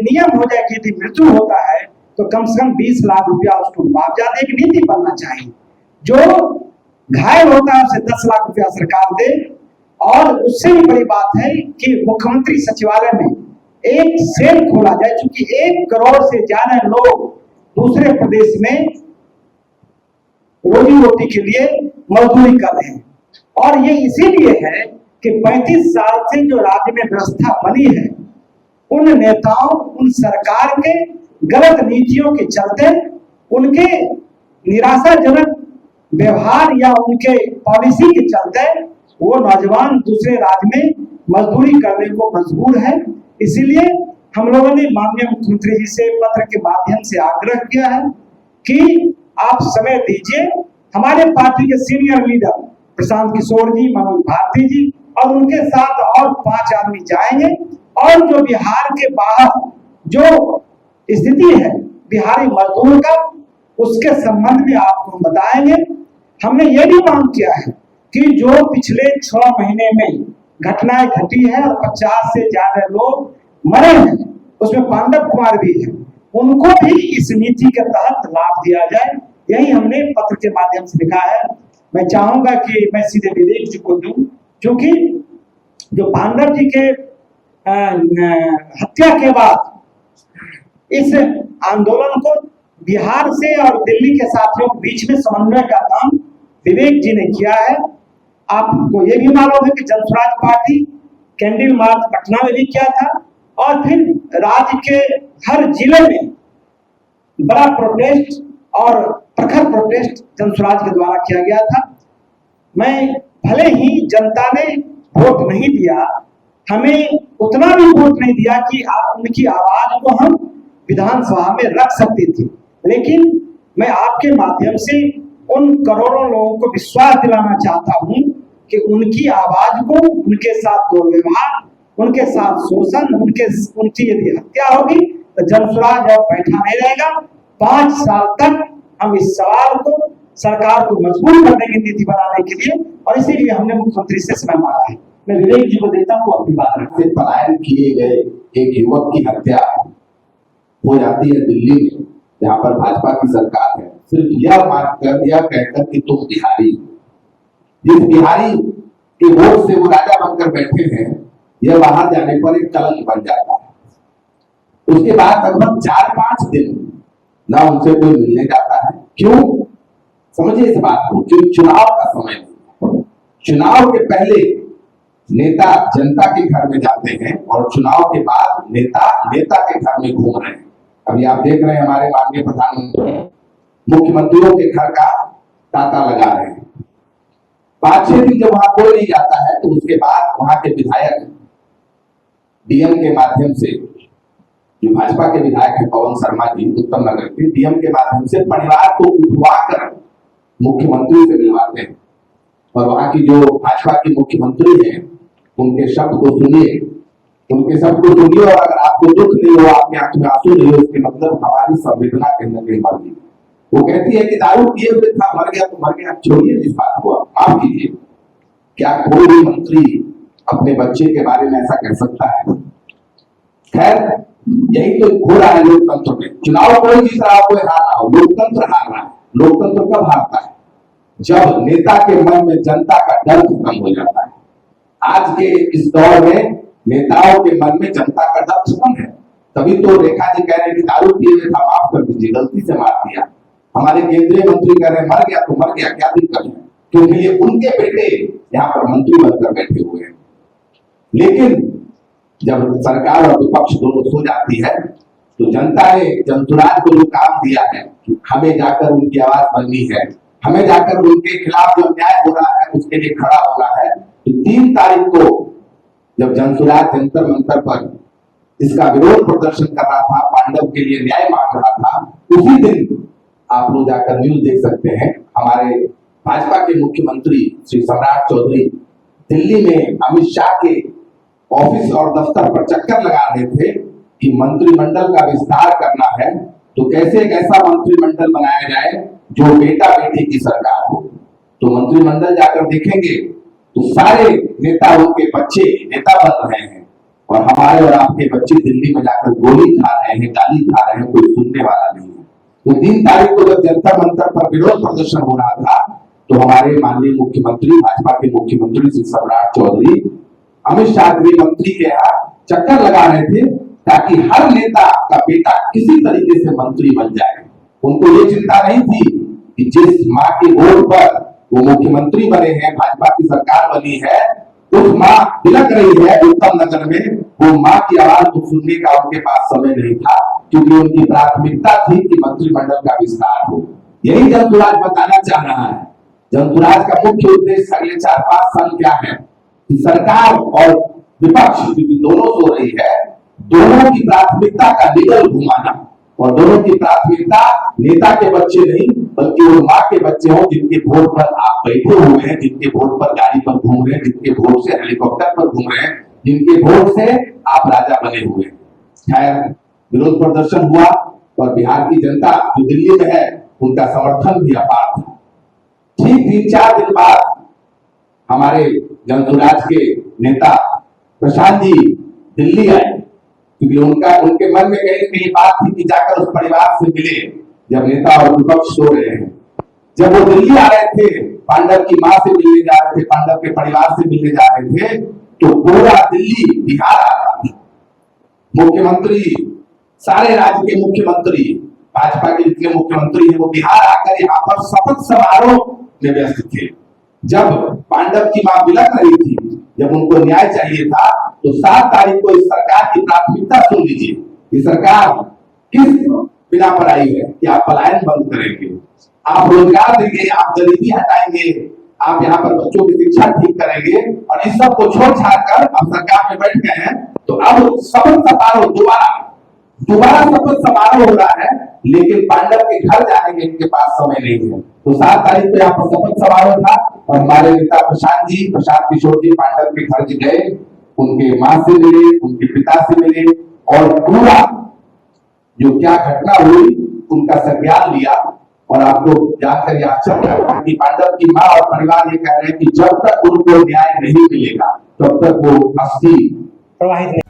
नियम हो जाए कि यदि मृत्यु होता है तो कम से कम 20 लाख रुपया उसको मुआवजा दे, एक नीति बनना चाहिए। जो घायल होता है उसे 10 लाख रुपया सरकार दे। और उससे भी बड़ी बात है कि मुख्यमंत्री सचिवालय में एक सेल खोला जाए, क्योंकि 1 करोड़ से ज्यादा लोग दूसरे प्रदेश में रोजी रोटी के लिए मजदूरी कर रहे हैं। और ये इसीलिए है कि 35 साल से जो राज्य में व्यवस्था बनी है, उन नेताओं, उन सरकार के गलत नीतियों के चलते, उनके निराशाजनक व्यवहार या उनके पॉलिसी के चलते वो नौजवान दूसरे राज्य में मजदूरी करने को मजबूर है। इसीलिए हम लोगों ने माननीय मुख्यमंत्री जी से पत्र के माध्यम से आग्रह किया है कि आप समय दीजिए। हमारे पार्टी के सीनियर लीडर प्रशांत किशोर जी, मनोज भारती जी और उनके साथ और 5 आदमी जाएंगे और जो बिहार के बाहर जो स्थिति है बिहारी मजदूर का, उसके संबंध में आपको बताएंगे। हमने ये भी मांग किया है कि जो पिछले 6 महीने में घटनाएं घटी है और 50 से ज्यादा लोग मरे हैं, उसमें पांडव कुमार भी है, उनको भी इस नीति के तहत लाभ दिया जाए। यही हमने पत्र के माध्यम से लिखा है। मैं चाहूंगा कि मैं सीधे विवेक जी को दूं, क्योंकि जो पांडव जी के हत्या के बाद इस आंदोलन को बिहार से और दिल्ली के साथियों के बीच में समन्वय का काम विवेक जी ने किया है। आपको ये भी मालूम है कि Jan Suraaj party candle march Patna में भी किया था और फिर राज्य के हर जिले में बड़ा प्रोटेस्ट और प्रखर प्रोटेस्ट जनसुराज के द्वारा किया गया था। मैं भले ही जनता ने वोट नहीं दिया, हमें उतना भी वोट नहीं दिया कि उनकी आवाज को हम विधानसभा में रख सकते थे, लेकिन मैं आपके माध्यम से उन करोड़ों लोगों को विश्वास दिलाना चाहता हूं कि उनकी आवाज को, उनके साथ दुर्व्यवहार, उनके साथ शोषण, उनकी यदि हत्या होगी तो जनसुराज अब बैठा नहीं रहेगा। 5 साल तक हम इस सवाल को सरकार को मजबूर करने की नीति बनाने के लिए, और इसीलिए हमने मुख्यमंत्री से समय मांगा है। मैं विवेक जी को देता हूँ अपनी बात रखते। पलायन किए गए एक युवक की हत्या हो जाती है दिल्ली में, जहाँ पर भाजपा की सरकार है, सिर्फ यह मानकर, यह कहकर कि तुम बिहारी, जिस बिहारी के वोट से वो राजा बनकर बैठे हैं, यह बाहर जाने पर एक कलंक बन जाता है। उसके बाद लगभग 4-5 दिन ना उनसे कोई मिलने जाता है। क्यों? समझिए इस बात को, क्योंकि चुनाव का समय है। चुनाव के पहले नेता जनता के घर में जाते हैं और चुनाव के बाद नेता के घर में घूम रहे हैं। अभी आप देख रहे हैं हमारे माननीय प्रधानमंत्री मुख्यमंत्रियों के घर का तांता लगा रहे हैं। 5-6 दिन जब वहां कोई नहीं जाता है तो उसके बाद वहां के विधायक डीएम के माध्यम से, जो भाजपा के विधायक हैं पवन शर्मा जी उत्तम नगर के, डीएम के माध्यम से परिवार को उठवा कर मुख्यमंत्री से मिलवाते हैं। और वहां की जो भाजपा की मुख्यमंत्री है उनके शब्द को सुनिए, और अगर आपको दुख नहीं हो, आपकी आंख में आंसू नहीं हो, इसके मतलब हमारी संवेदना कहीं न कहीं मर गई। वो कहती है कि दारू पिए हुए था, मर गया तो मर गया, छोड़िए इस बात को, माफ कीजिए। क्या कोई भी मंत्री अपने बच्चे के बारे में ऐसा कह सकता है? खैर, यही तो हो रहा है लोकतंत्र में। चुनाव कोई जीत रहा हो, कोई हार रहा हो, लोकतंत्र हार रहा है। लोकतंत्र कब हारता है? जब नेता के मन में जनता का डर खत्म हो जाता है। आज के इस दौर में नेताओं के मन में जनता का डर खत्म है। तभी तो रेखा जी कह रहे हैं कि दारू पिए हुए था, माफ कर दीजिए, गलती से मार दिया। हमारे केंद्रीय मंत्री कह रहे हैं मर गया तो मर गया, क्या दिक्कत है? क्योंकि ये उनके बेटे यहाँ पर मंत्री बनकर बैठे हुए हैं। लेकिन जब सरकार और विपक्ष दोनों सो जाती है तो जनता ने जनसुराज को जो काम दिया है कि हमें जाकर उनकी आवाज बननी है, हमें जाकर उनके खिलाफ जो अन्याय हो रहा है उसके लिए खड़ा होना है। तो 3 तारीख को जब जनसुराज जंतर मंतर पर इसका विरोध प्रदर्शन कर रहा था, पांडव के लिए न्याय मांग रहा था, उसी दिन आप लोग जाकर न्यूज देख सकते हैं। हमारे भाजपा के मुख्यमंत्री श्री सम्राट चौधरी दिल्ली में अमित शाह के ऑफिस और दफ्तर पर चक्कर लगा रहे थे कि मंत्रिमंडल का विस्तार करना है, तो कैसे एक ऐसा मंत्रिमंडल बनाया जाए जो बेटा बेटी की सरकार हो। तो मंत्रिमंडल जाकर देखेंगे तो सारे नेता उनके बच्चे नेता बन रहे हैं। और हमारे और आपके बच्चे दिल्ली में जाकर गोली खा रहे हैं, गाली खा रहे हैं, कोई सुनने वाला नहीं है। तो 3 तारीख को जब जंतर मंतर पर विरोध प्रदर्शन हो रहा था, तो हमारे माननीय मुख्यमंत्री, भाजपा के मुख्यमंत्री श्री सम्राट चौधरी अमित शाह गृह मंत्री के यहाँ चक्कर लगा रहे थे ताकि हर नेता का बेटा किसी तरीके से मंत्री बन जाए। उनको ये चिंता नहीं थी कि जिस माँ के वोट पर वो मुख्यमंत्री बने हैं, भाजपा की सरकार बनी है, उस माँ बिलक रही है उत्तम नगर में, वो माँ की आवाज को सुनने का उनके पास समय नहीं था, क्योंकि उनकी प्राथमिकता थी कि मंत्रिमंडल का विस्तार हो। यही जनसुराज बताना चाह रहा है। जनसुराज का मुख्य उद्देश्य अगले 4-5 साल क्या है कि सरकार और विपक्ष, क्योंकि दोनों सो रही है, दोनों की प्राथमिकता का निगल घुमाना, और दोनों की प्राथमिकता नेता के बच्चे नहीं बल्कि वो माँ के बच्चे हों जिनके वोट पर आप बैठे हुए हैं, जिनके वोट पर गाड़ी पर घूम रहे हैं, जिनके वोट से हेलीकॉप्टर पर घूम रहे हैं, जिनके वोट से आप राजा बने हुए हैं। खैर, विरोध प्रदर्शन हुआ और बिहार की जनता जो दिल्ली में है उनका समर्थन भी अपार था। ठीक 3-4 दिन बाद हमारे जनसुराज के नेता प्रशांत जी दिल्ली आए, क्योंकि उनके मन में कहीं कहीं बात थी कि जाकर उस परिवार से मिले जब नेता और विपक्ष सो रहे हैं। जब वो दिल्ली आ रहे थे, पांडव की मां से मिलने जा रहे थे, पांडव के परिवार से मिलने जा रहे थे, तो पूरा दिल्ली बिहार आ रहा था। मुख्यमंत्री, सारे राज्य के मुख्यमंत्री, भाजपा के जितने मुख्यमंत्री हैं वो बिहार आकर यहाँ पर शपथ समारोह में व्यस्त थे। जब पांडव की मां बिलक रही थी, जब उनको न्याय चाहिए था, तो 7 तारीख को इस सरकार की प्राथमिकता सुन लीजिए। ये सरकार किस बिना पर आई है कि आप पलायन बंद करेंगे, आप रोजगार देंगे, आप गरीबी हटाएंगे, आप यहाँ पर बच्चों की शिक्षा ठीक करेंगे, और इस सब को छोड़ छाड़ कर आप सरकार में बैठ गए हैं। तो अब शपथ समारोह दोबारा शपथ समारोह हो रहा है, लेकिन पांडव के घर जाने के इनके पास समय नहीं है। तो 7 तारीख को यहाँ पर शपथ समारोह था और हमारे नेता प्रशांत किशोर जी पांडव के घर गए, उनके मां से मिले, उनके पिता से मिले, और पूरा जो क्या घटना हुई उनका संज्ञान लिया। और आपको जानकर यह आश्चर्य होगा कि पांडव की मां और परिवार ये कह रहे हैं कि जब तक उनको न्याय नहीं मिलेगा तब तक वो अस्थि प्रवाहित